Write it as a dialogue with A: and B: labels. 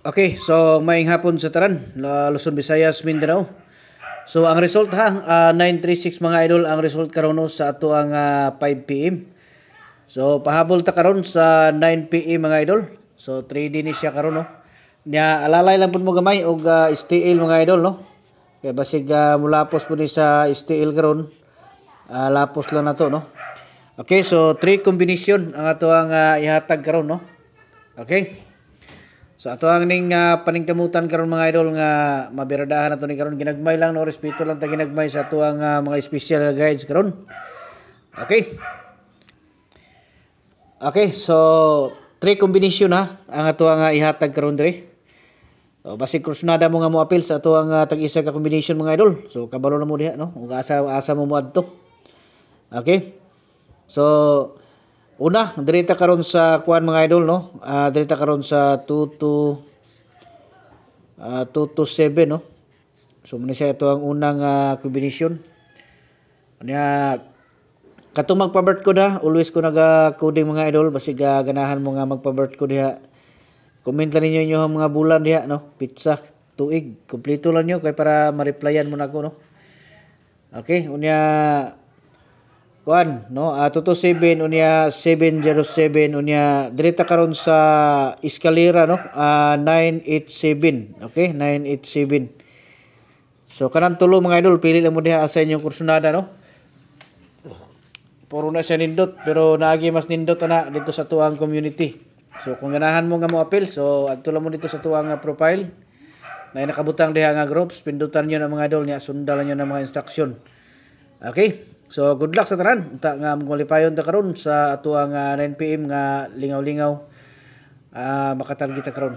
A: Okay, so maayong hapon sa tanan, Luzon, Visayas, Mindanao. So ang result ha, 936 mga idol ang result karon no, sa ato ang 5 PM. So pahabol ta karon sa 9 PM mga idol. So 3D ni siya karon no. Nya alalay lang pud mo gamay og STL mga idol no. Kaya basig mulapos pud ni sa STL karon. Lapos lang nato no. Okay, so 3 combination ang ato ang ihatag karon no. Okay. So ato ang ning paningkamutan karon mga idol nga mabiradahan nato ni karon ginagmay lang no respeto lang ta ginagmay sa ato ang mga special guides karon. Okay. Okay, so 3 combination ha ang ato ang ihatag karon dire. So basi krusnada mo nga mo apil sa ato ang tag-isa ka combination mga idol. So kabalo na mo diha no. Ug asa mo adto. Okay. So una, direta karon sa kuan mga idol no. Direta karon sa 227 no. So muna siya ito ang unang combination. Anya katong magpa-birth code ha, always ko naga-coding mga idol basig ganahan mo nga magpa-birth code diha. Comment lang ninyo inyong mga bulan diha no. Pizza, tuig, kompleto lang nyo kay para ma-replyan mo nako no. Okay, unya kuan no 227 unya 707 unya direta karon sa eskalera no 987 okay 987. So kanang tulo mga idol pili lang mo diha sa inyong kursunada no. Puro na siya nindot pero naagi mas nindot na dito sa tuang community. So kung ganahan mo nga mo appeal so adto lang mo dito sa tuang profile na nakabutang diha nga groups pindutan niyo na mga idol nya sundan niyo na mga instruction. Okay? So good luck sa tanan. Unta nga magqualifiyon ta karon sa ato ang 9 PM nga lingaw-lingaw makatarget ta karon.